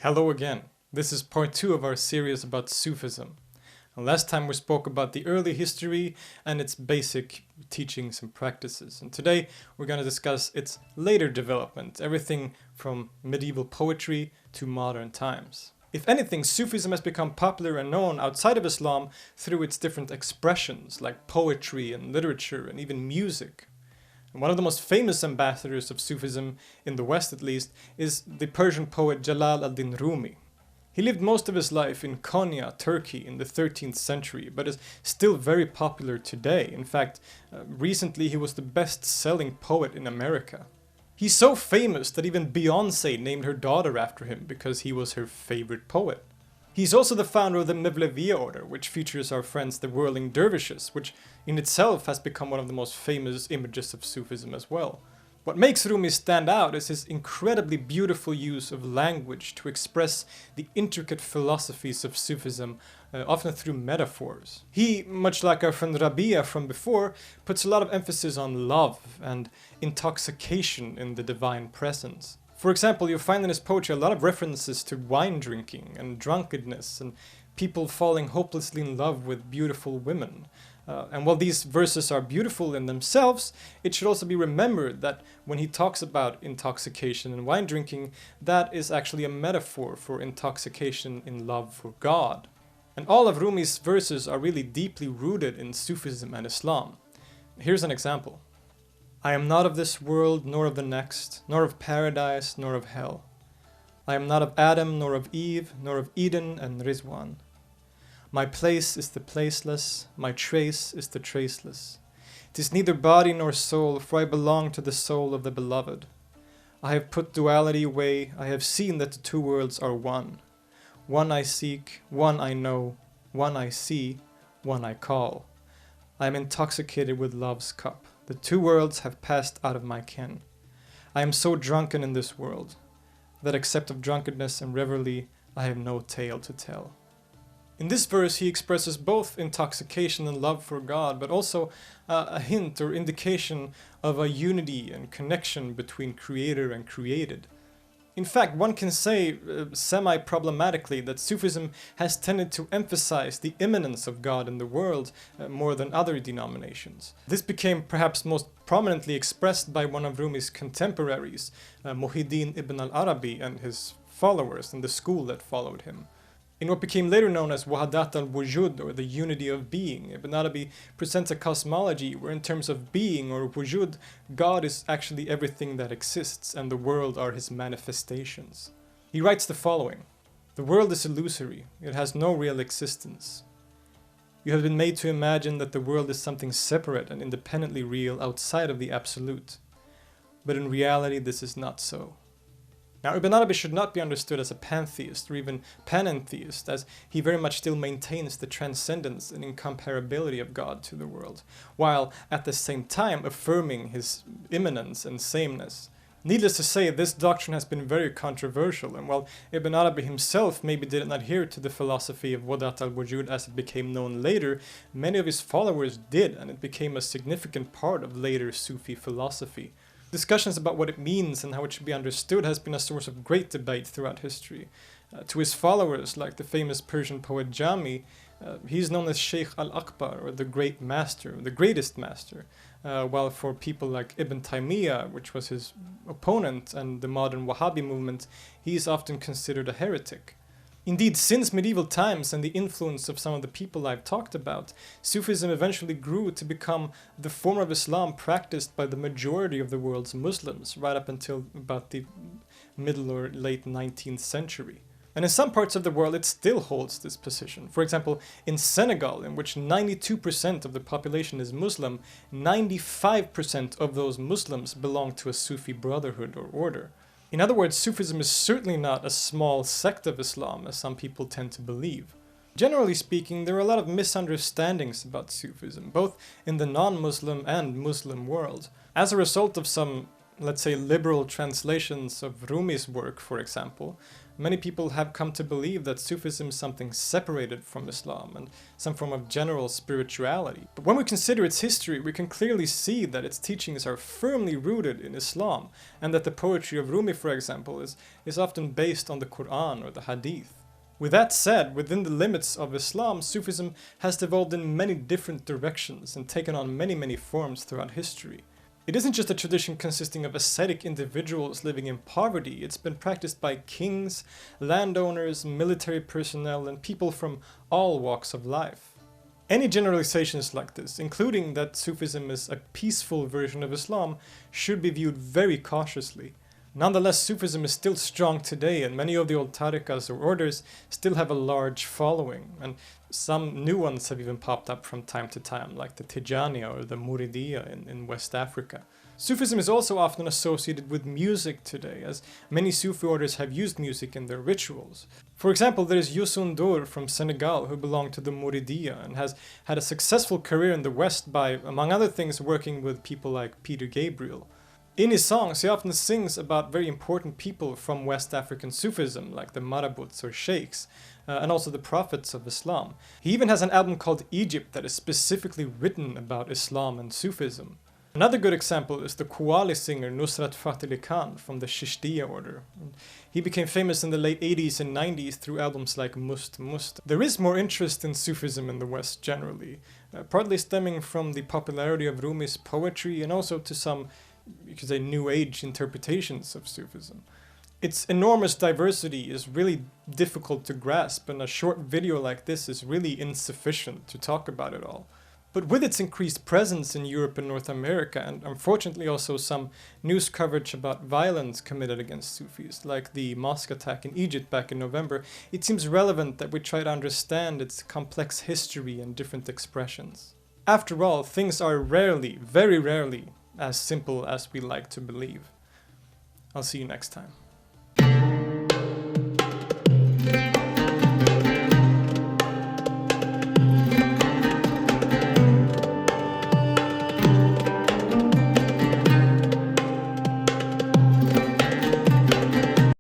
Hello again. This is part 2 of our series about Sufism. Last time we spoke about the early history and its basic teachings and practices. And today we're going to discuss its later development, everything from medieval poetry to modern times. If anything, Sufism has become popular and known outside of Islam through its different expressions like poetry and literature and even music. And one of the most famous ambassadors of Sufism, in the West at least, is the Persian poet Jalal ad-Din Rumi. He lived most of his life in Konya, Turkey, in the 13th century, but is still very popular today. In fact, recently he was the best-selling poet in America. He's so famous that even Beyoncé named her daughter after him because he was her favorite poet. He's also the founder of the Mevleviya order, which features our friends the whirling dervishes, which in itself has become one of the most famous images of Sufism as well. What makes Rumi stand out is his incredibly beautiful use of language to express the intricate philosophies of Sufism, often through metaphors. He, much like our friend Rabia from before, puts a lot of emphasis on love and intoxication in the divine presence. For example, you'll find in his poetry a lot of references to wine drinking and drunkenness and people falling hopelessly in love with beautiful women. And while these verses are beautiful in themselves, it should also be remembered that when he talks about intoxication and wine drinking, that is actually a metaphor for intoxication in love for God. And all of Rumi's verses are really deeply rooted in Sufism and Islam. Here's an example. I am not of this world, nor of the next, nor of paradise, nor of hell. I am not of Adam, nor of Eve, nor of Eden and Rizwan. My place is the placeless, my trace is the traceless. 'Tis neither body nor soul, for I belong to the soul of the beloved. I have put duality away, I have seen that the two worlds are one. One I seek, one I know, one I see, one I call. I am intoxicated with love's cup. The two worlds have passed out of my ken. I am so drunken in this world, that except of drunkenness and revelry, I have no tale to tell. In this verse, he expresses both intoxication and love for God, but also a hint or indication of a unity and connection between creator and created. In fact, one can say, semi-problematically, that Sufism has tended to emphasize the immanence of God in the world more than other denominations. This became perhaps most prominently expressed by one of Rumi's contemporaries, Muhyiddin ibn al-Arabi, and his followers in the school that followed him. In what became later known as Wahadat al-Wujud, or the unity of being, Ibn Arabi presents a cosmology where in terms of being or wujud, God is actually everything that exists and the world are his manifestations. He writes the following: The world is illusory, it has no real existence. You have been made to imagine that the world is something separate and independently real outside of the absolute. But in reality this is not so. Now, Ibn Arabi should not be understood as a pantheist or even panentheist, as he very much still maintains the transcendence and incomparability of God to the world, while at the same time affirming his immanence and sameness. Needless to say, this doctrine has been very controversial, and while Ibn Arabi himself maybe didn't adhere to the philosophy of Wahadat al-Wujud as it became known later, many of his followers did, and it became a significant part of later Sufi philosophy. Discussions about what it means and how it should be understood has been a source of great debate throughout history. To his followers, like the famous Persian poet Jami, he is known as Sheikh al-Akbar, or the great master, the greatest master, while for people like Ibn Taymiyyah, which was his opponent, and the modern Wahhabi movement, he is often considered a heretic. Indeed, since medieval times and the influence of some of the people I've talked about, Sufism eventually grew to become the form of Islam practiced by the majority of the world's Muslims, right up until about the middle or late 19th century. And in some parts of the world it still holds this position. For example, in Senegal, in which 92% of the population is Muslim, 95% of those Muslims belong to a Sufi brotherhood or order. In other words, Sufism is certainly not a small sect of Islam, as some people tend to believe. Generally speaking, there are a lot of misunderstandings about Sufism, both in the non-Muslim and Muslim world. As a result of some let's say, liberal translations of Rumi's work, for example, many people have come to believe that Sufism is something separated from Islam and some form of general spirituality. But when we consider its history, we can clearly see that its teachings are firmly rooted in Islam, and that the poetry of Rumi, for example, is often based on the Quran or the Hadith. With that said, within the limits of Islam, Sufism has evolved in many different directions and taken on many forms throughout history. It isn't just a tradition consisting of ascetic individuals living in poverty. It's been practiced by kings, landowners, military personnel, and people from all walks of life. Any generalizations like this, including that Sufism is a peaceful version of Islam, should be viewed very cautiously. Nonetheless, Sufism is still strong today, and many of the old tariqas or orders still have a large following, and some new ones have even popped up from time to time, like the Tijaniya or the Muridiyya in West Africa. Sufism is also often associated with music today, as many Sufi orders have used music in their rituals. For example, there is Youssou N'Dour from Senegal, who belonged to the Muridiyya and has had a successful career in the West by, among other things, working with people like Peter Gabriel. In his songs, he often sings about very important people from West African Sufism, like the marabouts or sheikhs, and also the prophets of Islam. He even has an album called Egypt that is specifically written about Islam and Sufism. Another good example is the Qawwali singer Nusrat Fateh Ali Khan from the Chishtiya order. He became famous in the late 80s and 90s through albums like Must Must. There is more interest in Sufism in the West generally, partly stemming from the popularity of Rumi's poetry and also to some, you could say, New Age interpretations of Sufism. Its enormous diversity is really difficult to grasp, and a short video like this is really insufficient to talk about it all. But with its increased presence in Europe and North America, and unfortunately also some news coverage about violence committed against Sufis, like the mosque attack in Egypt back in November, it seems relevant that we try to understand its complex history and different expressions. After all, things are rarely, very rarely, as simple as we like to believe. I'll see you next time.